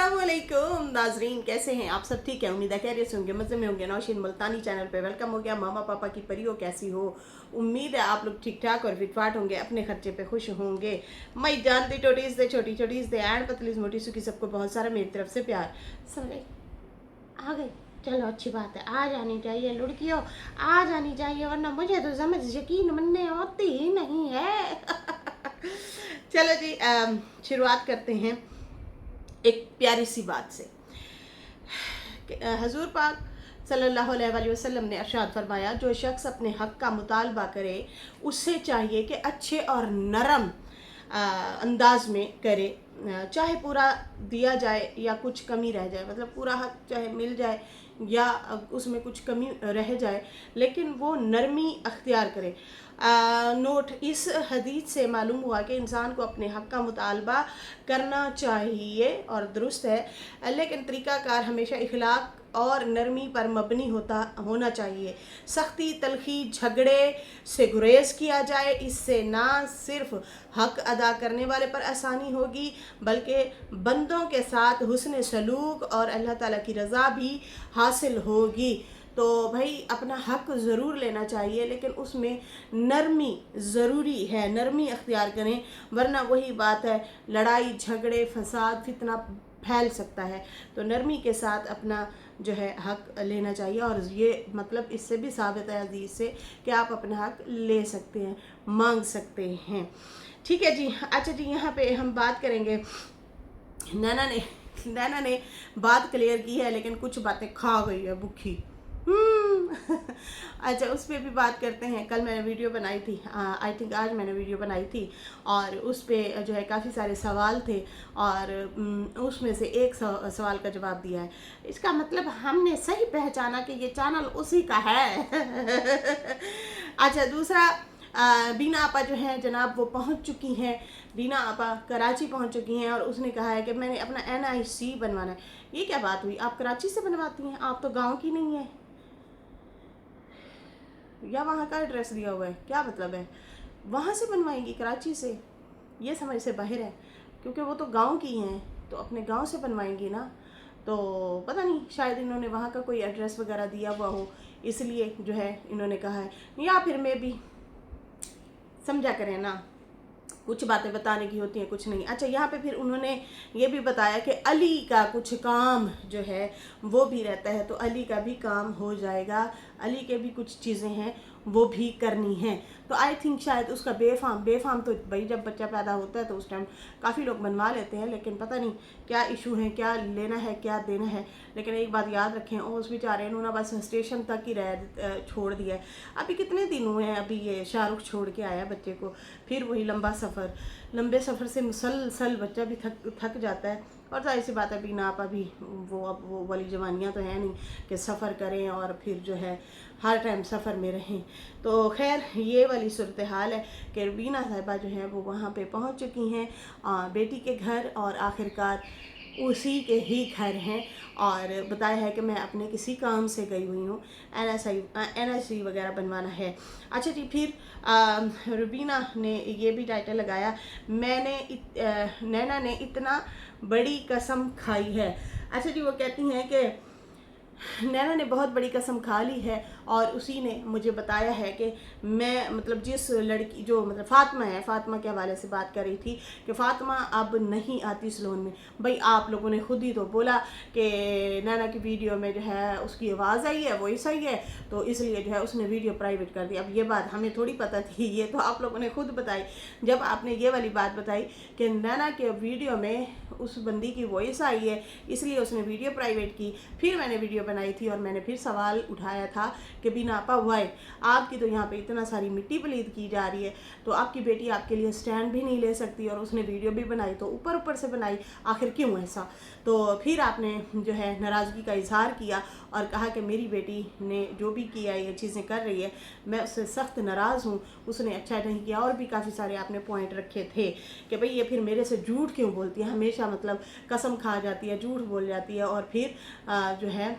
अस्सलामुअलैकुम नाजरीन, कैसे हैं आप सब? ठीक है, उम्मीद है खैरियत से होंगे, मज़े में होंगे। नौशीन मुल्तानी चैनल पे वेलकम हो गया। मामा पापा की परियो कैसी हो? उम्मीद है आप लोग ठीक ठाक और फिटफाट होंगे, अपने खर्चे पे खुश होंगे। मई जानती टोटीज दे, छोटी छोटीज दे, एंड पतलीज मोटी सुखी, सबको बहुत सारा मेरी तरफ से प्यार। समझ आ गई? चलो अच्छी बात है, आ जानी चाहिए लड़कियों, आ जानी चाहिए, वरना मुझे तो समझ यकीन मनने होती ही नहीं है। चलो जी, शुरुआत करते हैं एक प्यारी सी बात से। हजूर पाक सल्लल्लाहु अलैहि वसल्लम ने इरशाद फरमाया, जो शख्स अपने हक का मुतालबा करे उससे चाहिए कि अच्छे और नरम अंदाज में करे, चाहे पूरा दिया जाए या कुछ कमी रह जाए। मतलब पूरा हक चाहे मिल जाए या उसमें कुछ कमी रह जाए, लेकिन वो नरमी अख्तियार करे। नोट, इस हदीस से मालूम हुआ कि इंसान को अपने हक का मुतालबा करना चाहिए और दुरुस्त है, लेकिन तरीक़ाकार हमेशा इखलाक और नरमी पर मबनी होना चाहिए। सख्ती, तलखी, झगड़े से गुरेज किया जाए, इससे ना सिर्फ हक अदा करने वाले पर आसानी होगी बल्कि बंदों के साथ हुस्न सलूक और अल्लाह ताला की रज़ा भी हासिल होगी। तो भाई अपना हक ज़रूर लेना चाहिए, लेकिन उसमें नरमी ज़रूरी है, नरमी अख्तियार करें, वरना वही बात है, लड़ाई झगड़े फसाद फितना फैल सकता है। तो नरमी के साथ अपना जो है हक लेना चाहिए, और ये मतलब इससे भी साबित है हदीस से कि आप अपना हक ले सकते हैं, मांग सकते हैं। ठीक है जी। अच्छा जी, यहाँ पे हम बात करेंगे, नैना ने बात क्लियर की है, लेकिन कुछ बातें खा गई है भूखी। अच्छा, उस पर भी बात करते हैं। कल मैंने वीडियो बनाई थी, आई थिंक आज मैंने वीडियो बनाई थी, और उस पर जो है काफ़ी सारे सवाल थे, और उसमें से एक सवाल का जवाब दिया है। इसका मतलब हमने सही पहचाना कि ये चैनल उसी का है। अच्छा, दूसरा, बीना आपा जो है जनाब वो पहुंच चुकी हैं। बीना आपा कराची पहुंच चुकी हैं, और उसने कहा है कि मैंने अपना NIC बनवाना है। ये क्या बात हुई? आप कराची से बनवाती हैं? आप तो गांव की नहीं है, या वहाँ का एड्रेस दिया हुआ है? क्या मतलब है? वहाँ से बनवाएंगी कराची से? ये समझ से बाहर है, क्योंकि वो तो गांव की हैं, तो अपने गांव से बनवाएंगी ना। तो पता नहीं, शायद इन्होंने वहाँ का कोई एड्रेस वगैरह दिया हुआ हो, इसलिए जो है इन्होंने कहा है, या फिर मैं भी समझा करें ना, कुछ बातें बताने की होती हैं, कुछ नहीं। अच्छा, यहाँ पे फिर उन्होंने ये भी बताया कि अली का कुछ काम जो है वो भी रहता है, तो अली का भी काम हो जाएगा, अली के भी कुछ चीज़ें हैं वो भी करनी है। तो आई थिंक शायद उसका बेफाम तो भाई जब बच्चा पैदा होता है तो उस टाइम काफ़ी लोग बनवा लेते हैं, लेकिन पता नहीं क्या इशू है, क्या लेना है, क्या देना है। लेकिन एक बात याद रखें, उस बेचारे ने ना बस स्टेशन तक ही छोड़ दिया है। अभी कितने दिन हुए हैं, अभी ये शाहरुख छोड़ के आया बच्चे को, फिर वही लंबे सफ़र से मुसलसल बच्चा भी थक जाता है। और जाहिर सी बात है, बीना आप अभी वो वाली जवानियाँ तो है नहीं कि सफ़र करें और फिर जो है हर टाइम सफ़र में रहें। तो खैर ये वाली सूरत हाल है कि बीना साहिबा जो है वो वहाँ पे पहुँच चुकी हैं बेटी के घर, और आखिरकार उसी के ही घर हैं, और बताया है कि मैं अपने किसी काम से गई हुई हूँ, NIC वगैरह बनवाना है। अच्छा जी, फिर रुबीना ने ये भी टाइटल लगाया, नैना ने इतना बड़ी कसम खाई है। अच्छा जी, वो कहती हैं कि नैना ने बहुत बड़ी कसम खा ली है, और उसी ने मुझे बताया है कि मैं मतलब जिस लड़की जो मतलब फ़ातिमा है, फ़ातिमा के हवाले से बात कर रही थी कि फ़ातिमा अब नहीं आती सलोन में। भाई आप लोगों ने खुद ही तो बोला कि नैना की वीडियो में जो है उसकी आवाज़ आई है, वही सही है, तो इसलिए जो है उसने वीडियो प्राइवेट कर दी। अब ये बात हमें थोड़ी पता थी, ये तो आप लोगों ने खुद बताई जब आपने ये वाली बात बताई कि नैना के वीडियो में उस बंदी की वॉइस आई है, इसलिए उसने वीडियो प्राइवेट की। फिर मैंने वीडियो बनाई थी और मैंने फिर सवाल उठाया था कि बीना आपा वाई आपकी तो यहाँ पे इतना सारी मिट्टी पलीद की जा रही है, तो आपकी बेटी आपके लिए स्टैंड भी नहीं ले सकती, और उसने वीडियो भी बनाई तो ऊपर ऊपर से बनाई, आखिर क्यों ऐसा? तो फिर आपने जो है नाराज़गी का इजहार किया और कहा कि मेरी बेटी ने जो भी किया, ये चीज़ें कर रही है, मैं उससे सख्त नाराज़ हूँ, उसने अच्छा नहीं किया। और भी काफ़ी सारे आपने पॉइंट रखे थे कि भाई ये फिर मेरे से झूठ क्यों बोलती है, हमेशा मतलब कसम खा जाती है, झूठ बोल जाती है, और फिर जो है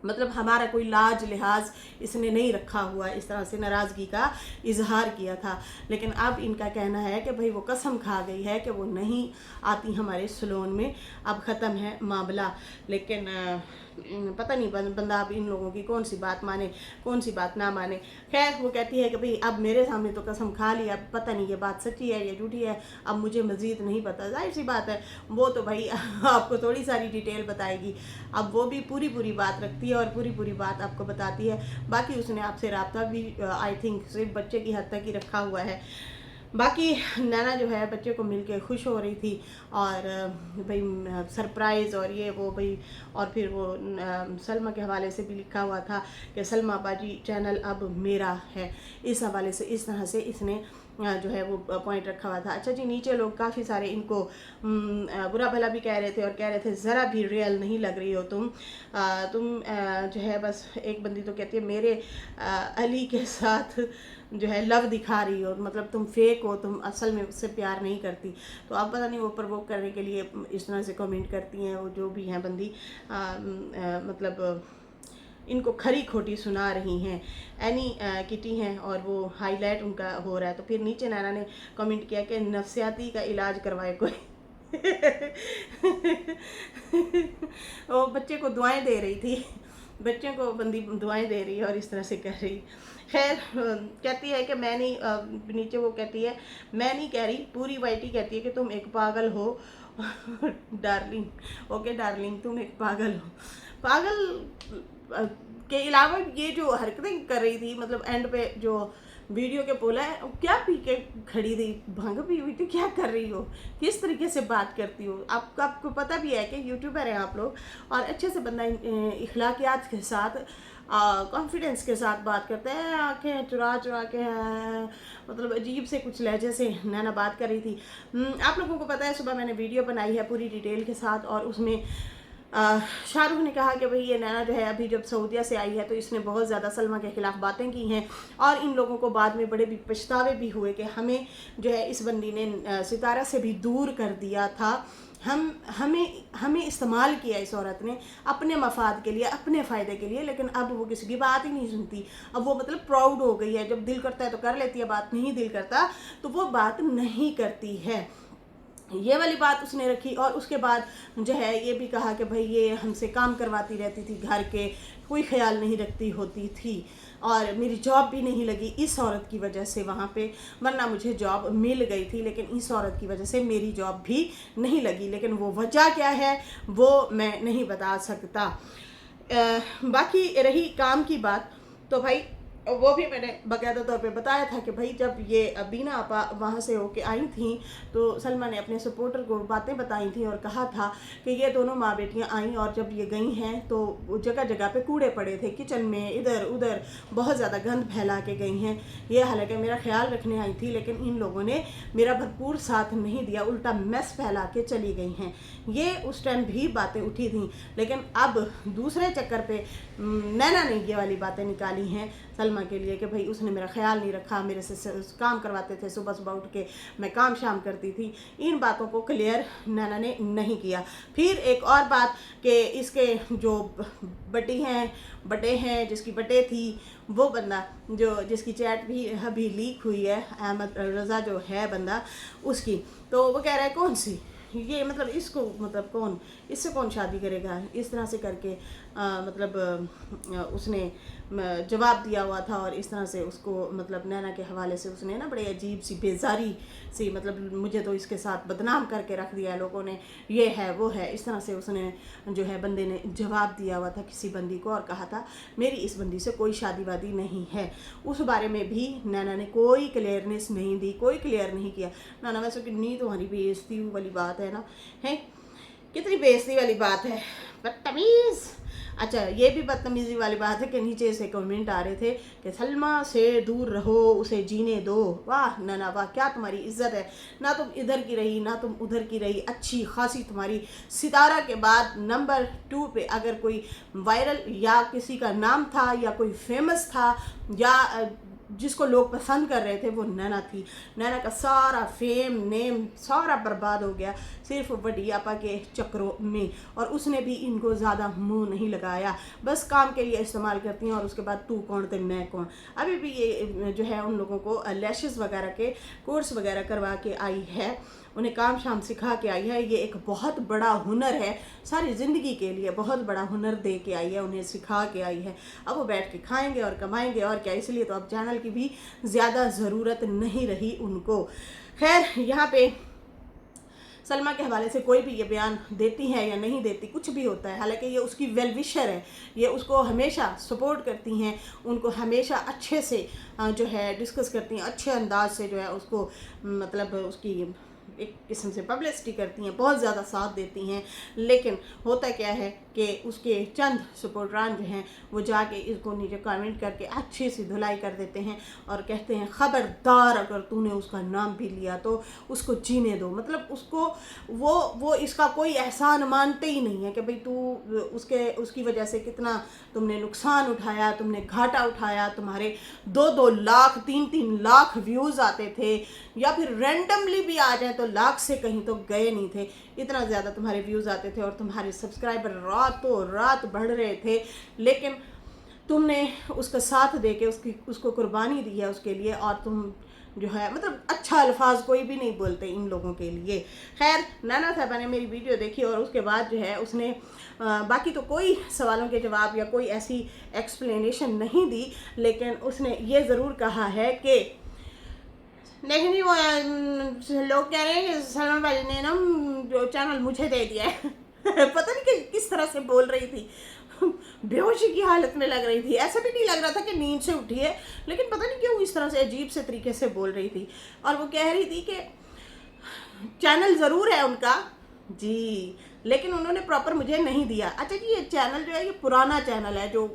مطلب ہمارا کوئی لاج لحاظ اس نے نہیں رکھا ہوا، اس طرح سے ناراضگی کا اظہار کیا تھا۔ لیکن اب ان کا کہنا ہے کہ بھئی وہ قسم کھا گئی ہے کہ وہ نہیں آتی ہمارے سلون میں، اب ختم ہے معاملہ۔ لیکن پتہ نہیں بندہ اب ان لوگوں کی کون سی بات مانے کون سی بات نہ مانے۔ خیر وہ کہتی ہے کہ بھئی اب میرے سامنے تو قسم کھا لی، اب پتہ نہیں یہ بات سچی ہے یا جھوٹی ہے، اب مجھے مزید نہیں پتہ۔ ظاہر سی بات ہے وہ تو بھائی آپ کو تھوڑی ساری ڈیٹیل بتائے گی، اب وہ بھی پوری بات رکھتی ہے اور پوری بات آپ کو بتاتی ہے۔ باقی اس نے آپ سے رابطہ بھی آئی تھنک صرف بچے کی حد تک ہی رکھا ہوا ہے۔ باقی نینا جو ہے بچے کو مل کے خوش ہو رہی تھی، اور بھئی سرپرائز اور یہ وہ بھئی، اور پھر وہ سلمیٰ کے حوالے سے بھی لکھا ہوا تھا کہ سلمیٰ باجی چینل اب میرا ہے، اس حوالے سے اس طرح سے اس نے جو ہے وہ پوائنٹ رکھا ہوا تھا۔ اچھا جی، نیچے لوگ کافی سارے ان کو برا بھلا بھی کہہ رہے تھے اور کہہ رہے تھے ذرا بھی ریئل نہیں لگ رہی ہو تم جو ہے بس ایک بندی تو کہتی ہے میرے علی کے ساتھ جو ہے لو دکھا رہی ہو، مطلب تم فیک ہو، تم اصل میں اس سے پیار نہیں کرتی۔ تو اب پتہ نہیں وہ پرووک کرنے کے لیے اس طرح سے کمنٹ کرتی ہیں وہ جو بھی ہیں بندی، مطلب ان کو کھری کھوٹی سنا رہی ہیں۔ اینی کٹی ہیں اور وہ ہائی لائٹ ان کا ہو رہا ہے۔ تو پھر نیچے نینا نے کمنٹ کیا کہ نفسیاتی کا علاج کروائے کوئی۔ وہ بچے کو دعائیں دے رہی تھی، بچے کو بندی دعائیں دے رہی ہے اور اس طرح سے کہہ رہی۔ خیر کہتی ہے کہ میں نہیں، نیچے وہ کہتی ہے میں نہیں کہہ رہی، پوری وائٹی کہتی ہے کہ تم ایک پاگل ہو ڈارلنگ، اوکے ڈارلنگ تم ایک پاگل ہو۔ پاگل کے علاوہ یہ جو حرکتیں کر رہی تھی، مطلب اینڈ پہ جو ویڈیو کے بولا ہے کیا پی کے کھڑی تھی، بھنگ پی ہوئی تھی، کیا کر رہی ہو، کس طریقے سے بات کرتی ہو۔ آپ کو پتہ بھی ہے کہ یوٹیوبر ہیں آپ لوگ، اور اچھے سے بندہ اخلاقیات کے ساتھ کانفیڈنس کے ساتھ بات کرتے ہیں، آنکھیں چرا کے مطلب عجیب سے کچھ لہجے سے نینا بات کر رہی تھی۔ آپ لوگوں کو پتہ ہے صبح میں نے ویڈیو بنائی ہے پوری ڈیٹیل کے ساتھ، اور اس میں شاہ رخ نے کہا کہ بھئی یہ نینا جو ہے ابھی جب سعودیہ سے آئی ہے تو اس نے بہت زیادہ سلمیٰ کے خلاف باتیں کی ہیں، اور ان لوگوں کو بعد میں بڑے بھی پچھتاوے بھی ہوئے کہ ہمیں جو ہے اس بندی نے ستارہ سے بھی دور کر دیا تھا، ہمیں استعمال کیا اس عورت نے اپنے مفاد کے لیے، اپنے فائدے کے لیے، لیکن اب وہ کسی کی بات ہی نہیں سنتی۔ اب وہ مطلب پراؤڈ ہو گئی ہے، جب دل کرتا ہے تو کر لیتی ہے بات، نہیں دل کرتا تو وہ بات نہیں کرتی ہے۔ یہ والی بات اس نے رکھی، اور اس کے بعد جو ہے یہ بھی کہا کہ بھئی یہ ہم سے کام کرواتی رہتی تھی گھر کے، کوئی خیال نہیں رکھتی ہوتی تھی، اور میری جاب بھی نہیں لگی اس عورت کی وجہ سے وہاں پہ، ورنہ مجھے جاب مل گئی تھی، لیکن اس عورت کی وجہ سے میری جاب بھی نہیں لگی، لیکن وہ وجہ کیا ہے وہ میں نہیں بتا سکتا۔ باقی رہی کام کی بات، تو بھائی وہ بھی میں نے باقاعدہ طور پہ بتایا تھا کہ بھائی جب یہ بینا آپا وہاں سے ہو کے آئی تھیں تو سلمیٰ نے اپنے سپورٹر کو باتیں بتائی تھیں اور کہا تھا کہ یہ دونوں ماں بیٹیاں آئیں، اور جب یہ گئی ہیں تو جگہ جگہ پہ کوڑے پڑے تھے، کچن میں ادھر ادھر بہت زیادہ گند پھیلا کے گئی ہیں۔ یہ حالانکہ میرا خیال رکھنے آئی تھی، لیکن ان لوگوں نے میرا بھرپور ساتھ نہیں دیا، الٹا میس پھیلا کے چلی گئی ہیں۔ یہ اس ٹائم بھی باتیں اٹھی تھیں، لیکن اب دوسرے چکر پہ نینا نے یہ والی باتیں نکالی ہیں سلمیٰ کے لیے کہ بھئی اس نے میرا خیال نہیں رکھا، میرے سے کام کرواتے تھے، صبح اٹھ کے میں کام شام کرتی تھی۔ ان باتوں کو کلیئر نینا نے نہیں کیا۔ پھر ایک اور بات کہ اس کے جو بٹے ہیں جس کی بٹے تھی، وہ بندہ جو جس کی چیٹ بھی ابھی لیک ہوئی ہے، احمد رضا جو ہے بندہ، اس کی، تو وہ کہہ رہا ہے کون سی یہ، مطلب اس کو مطلب کون اس سے کون شادی کرے گا، اس طرح سے کر کے مطلب اس نے جواب دیا ہوا تھا، اور اس طرح سے اس کو مطلب نینا کے حوالے سے اس نے نا بڑے عجیب سی بیزاری سی، مطلب مجھے تو اس کے ساتھ بدنام کر کے رکھ دیا ہے لوگوں نے، یہ ہے وہ ہے، اس طرح سے اس نے جو ہے بندے نے جواب دیا ہوا تھا کسی بندی کو، اور کہا تھا میری اس بندی سے کوئی شادی وادی نہیں ہے۔ اس بارے میں بھی نینا نے کوئی کلیئرنیس نہیں دی، کوئی کلیئر نہیں کیا۔ نینا ویسے کتنی تمہاری بےعزتی والی بات ہے نا، ہے کتنی بےعزتی والی بات ہے، بدتمیز۔ اچھا یہ بھی بدتمیزی والی بات ہے کہ نیچے سے کمنٹ آ رہے تھے کہ سلمیٰ سے دور رہو، اسے جینے دو۔ واہ نینا واہ، کیا تمہاری عزت ہے، نہ تم ادھر کی رہی نہ تم ادھر کی رہی، اچھی خاصی تمہاری ستارہ کے بعد نمبر 2 پہ اگر کوئی وائرل یا کسی کا نام تھا یا کوئی فیمس تھا یا जिसको लोग पसंद कर रहे थे वो नैना थी। नैना का सारा फेम नेम सारा बर्बाद हो गया सिर्फ बड़ी आपा के चक्रों में, और उसने भी इनको ज़्यादा मुंह नहीं लगाया, बस काम के लिए इस्तेमाल करती हैं और उसके बाद तू कौन तो मैं कौन। अभी भी ये जो है उन लोगों को लैशेस वगैरह के कोर्स वगैरह करवा के आई है, उन्हें काम शाम सिखा के आई है। ये एक बहुत बड़ा हुनर है, सारी ज़िंदगी के लिए बहुत बड़ा हुनर दे के आई है, उन्हें सिखा के आई है। अब वो बैठ के खाएंगे और कमाएंगे और क्या, इसलिए तो अब चैनल की भी ज़्यादा ज़रूरत नहीं रही उनको। खैर यहाँ पे सलमा के हवाले से कोई भी ये बयान देती है या नहीं देती, कुछ भी होता है, हालांकि ये उसकी वेल विशर है, ये उसको हमेशा सपोर्ट करती हैं, उनको हमेशा अच्छे से जो है डिस्कस करती हैं, अच्छे अंदाज से जो है उसको मतलब उसकी एक किस्म से पब्लिसिटी करती हैं, बहुत ज़्यादा साथ देती हैं। लेकिन होता क्या है कि उसके चंद सपोर्टरान जो हैं वो जाके इसको नीचे कमेंट करके अच्छी सी धुलाई कर देते हैं और कहते हैं खबरदार अगर तूने उसका नाम भी लिया तो उसको जीने दो। मतलब उसको वो इसका कोई एहसान मानते ही नहीं है कि भाई तू उसकी वजह से कितना तुमने नुकसान उठाया, तुमने घाटा उठाया, तुम्हारे 2-2 लाख 3-3 लाख व्यूज़ आते थे, या फिर रैंडमली भी आ जाए तो लाख से कहीं तो गए नहीं थे, इतना ज़्यादा तुम्हारे व्यूज़ आते थे और तुम्हारे सब्सक्राइबर रातों रात बढ़ रहे थे, लेकिन तुमने उसका साथ दे के उसको कुर्बानी दी है उसके लिए, और तुम जो है मतलब अच्छा अल्फाज कोई भी नहीं बोलते इन लोगों के लिए। खैर नैना साहबा ने मेरी वीडियो देखी और उसके बाद जो है उसने बाकी तो कोई सवालों के जवाब या कोई ऐसी एक्सप्लेनेशन नहीं दी, लेकिन उसने ये ज़रूर कहा है कि लेकिन वो लोग कह रहे हैं कि सलमा भाई ने ना जो चैनल मुझे दे दिया है पता नहीं कि किस तरह से बोल रही थी, बेहोशी की हालत में लग रही थी, ऐसा भी नहीं लग रहा था कि नींद से उठी है, लेकिन पता नहीं क्यों इस तरह से अजीब से तरीके से बोल रही थी। और वो कह रही थी कि चैनल ज़रूर है उनका जी, लेकिन उन्होंने प्रॉपर मुझे नहीं दिया। अच्छा जी, ये चैनल जो है ये पुराना चैनल है जो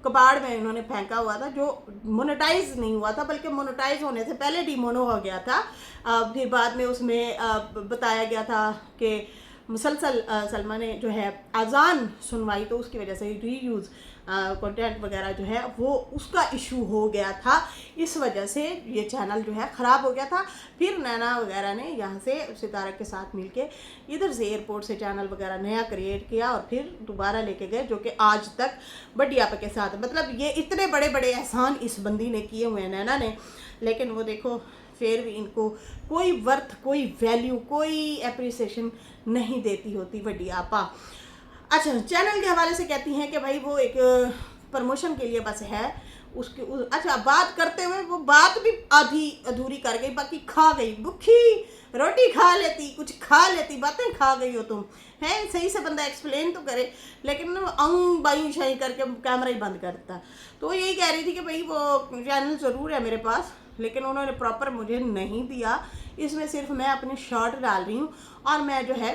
कबाड़ में इन्होंने फेंका हुआ था, जो मोनेटाइज नहीं हुआ था, बल्कि मोनेटाइज होने से पहले डीमोनो हो गया था। फिर बाद में उसमें बताया गया था कि मुसलसल सलमा ने जो है अजान सुनवाई, तो उसकी वजह से रीयूज़ कंटेंट वगैरह जो है वो उसका इशू हो गया था, इस वजह से ये चैनल जो है ख़राब हो गया था। फिर नैना वगैरह ने यहाँ से सितारा के साथ मिलके इधर से एयरपोर्ट से चैनल वगैरह नया क्रिएट किया और फिर दोबारा लेके गए, जो कि आज तक बड़ी आपा के साथ, मतलब ये इतने बड़े बड़े एहसान इस बंदी ने किए हुए हैं नैना ने, लेकिन वो देखो फिर भी इनको कोई वर्थ, कोई वैल्यू, कोई एप्रिसिएशन नहीं देती होती बड़ी आपा। अच्छा, चैनल के हवाले से कहती हैं कि भाई वो एक प्रमोशन के लिए बस है अच्छा बात करते हुए वो बात भी आधी अधूरी कर गई, बाकी खा गई, भूखी रोटी खा लेती, कुछ खा लेती, बातें खा गई हो तुम हैं। सही से बंदा एक्सप्लेन तो करे, लेकिन ना अंग बाई शाई करके कैमरा ही बंद करता। तो यही कह रही थी कि भाई वो चैनल ज़रूर है मेरे पास, लेकिन उन्होंने प्रॉपर मुझे नहीं दिया, इसमें सिर्फ मैं अपने शॉर्ट डाल रही हूँ और मैं जो है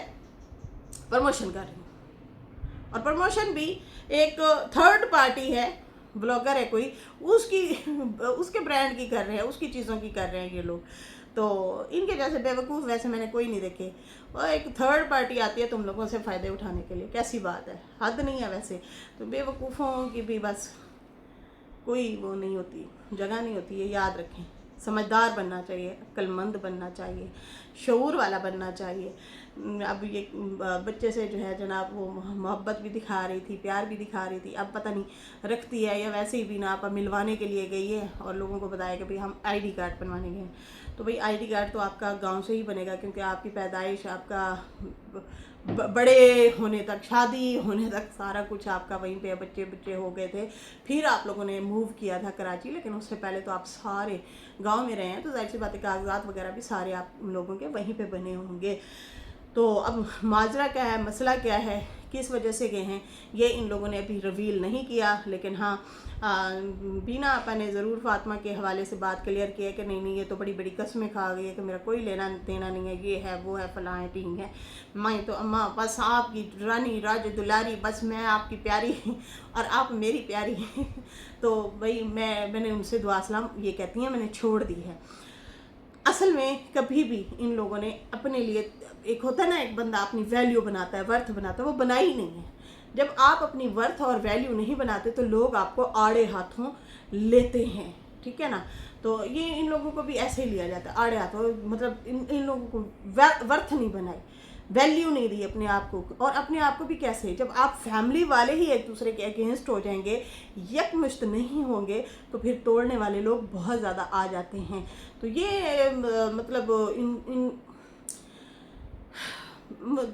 प्रमोशन कर रही हूँ, और प्रमोशन भी एक थर्ड पार्टी है, ब्लॉगर है कोई, उसके ब्रांड की कर रहे हैं, उसकी चीज़ों की कर रहे हैं ये लोग। तो इनके जैसे बेवकूफ़ वैसे मैंने कोई नहीं देखे, और एक थर्ड पार्टी आती है तुम लोगों से फ़ायदे उठाने के लिए, कैसी बात है, हद नहीं है वैसे। तो बेवकूफ़ों की भी बस कोई वो नहीं होती, जगह नहीं होती है, याद रखें। समझदार बनना चाहिए, अक्लमंद बनना चाहिए, शऊर वाला बनना चाहिए। अब ये बच्चे से जो है जनाब वो मोहब्बत भी दिखा रही थी, प्यार भी दिखा रही थी, अब पता नहीं रखती है या वैसे ही बिना आप मिलवाने के लिए गई है और लोगों को बताया कि भाई हम आईडी कार्ड बनवाने गए हैं। तो भाई आईडी कार्ड तो आपका गांव से ही बनेगा, क्योंकि आपकी पैदाइश, आपका बड़े होने तक, शादी होने तक सारा कुछ आपका वहीं पे, बच्चे हो गए थे, फिर आप लोगों ने मूव किया था कराची, लेकिन उससे पहले तो आप सारे गांव में रहे हैं, तो जाहिर सी बात है कागजात वगैरह भी सारे आप लोगों के वहीं पे बने होंगे। तो अब माजरा क्या है, मसला क्या है, किस वजह से गए हैं, ये इन लोगों ने अभी रिवील नहीं किया। लेकिन हाँ, बीना आपा ने ज़रूर फातिमा के हवाले से बात क्लियर किया कि नहीं ये तो बड़ी बड़ी कस्में खा गई है कि मेरा कोई लेना देना नहीं है, ये है वो है फलां है टींग है, मैं तो अम्मा बस आपकी रानी राज दुलारी, बस मैं आपकी प्यारी और आप मेरी प्यारी तो भाई मैंने उनसे दुआ सलाम ये कहती हैं मैंने छोड़ दी है। असल में कभी भी इन लोगों ने अपने लिए, एक होता है ना एक बंदा अपनी वैल्यू बनाता है, वर्थ बनाता है, वो बनाई नहीं है। जब आप अपनी वर्थ और वैल्यू नहीं बनाते तो लोग आपको आड़े हाथों लेते हैं, ٹھیک ہے نا. تو یہ ان لوگوں کو بھی ایسے ہی لیا جاتا ہے آڑے ہاتھوں, مطلب ان لوگوں کو ورتھ نہیں بنائی, ویلیو نہیں دی اپنے آپ کو. اور اپنے آپ کو بھی کیسے, جب آپ فیملی والے ہی ایک دوسرے کے اگینسٹ ہو جائیں گے, یکمشت نہیں ہوں گے, تو پھر توڑنے والے لوگ بہت زیادہ آ جاتے ہیں. تو یہ مطلب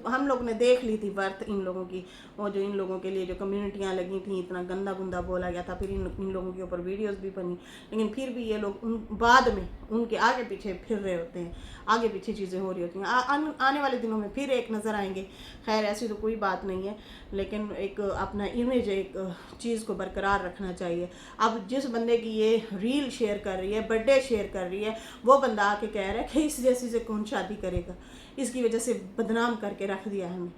ہم لوگ نے دیکھ لی تھی ورتھ ان لوگوں کی, اور جو ان لوگوں کے لیے جو کمیونٹیاں لگی تھیں, اتنا گندا گندا بولا گیا تھا, پھر ان لوگوں کے اوپر ویڈیوز بھی بنی, لیکن پھر بھی یہ لوگ بعد میں ان کے آگے پیچھے پھر رہے ہوتے ہیں, آگے پیچھے چیزیں ہو رہی ہوتی ہیں. آنے والے دنوں میں پھر ایک نظر آئیں گے. خیر ایسی تو کوئی بات نہیں ہے, لیکن ایک اپنا امیج ایک چیز کو برقرار رکھنا چاہیے. اب جس بندے کی یہ ریل شیئر کر رہی ہے, برتھ ڈے شیئر کر رہی ہے, وہ بندہ آ کے کہہ رہا ہے کہ اس جیسی سے کون شادی کرے گا, اس کی وجہ سے بدنام کر کے رکھ دیا ہمیں.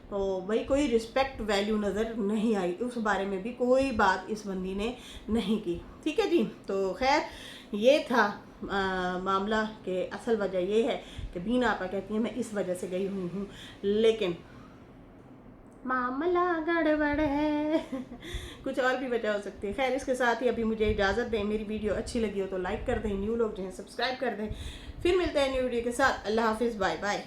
تو بھائی کوئی رسپیکٹ ویلیو نظر نہیں آئی, اس بارے میں بھی کوئی بات اس بندی نے نہیں کی. ٹھیک ہے جی. تو خیر یہ تھا معاملہ, کہ اصل وجہ یہ ہے کہ بینا آپا کہتی ہیں میں اس وجہ سے گئی ہوئی ہوں, لیکن معاملہ گڑبڑ ہے. کچھ اور بھی وجہ ہو سکتی ہے. خیر اس کے ساتھ ہی ابھی مجھے اجازت دیں. میری ویڈیو اچھی لگی ہو تو لائک کر دیں, نیو لوگ جو ہیں سبسکرائب کر دیں. پھر ملتے ہیں نیو ویڈیو کے ساتھ. اللہ حافظ, بائے بائے.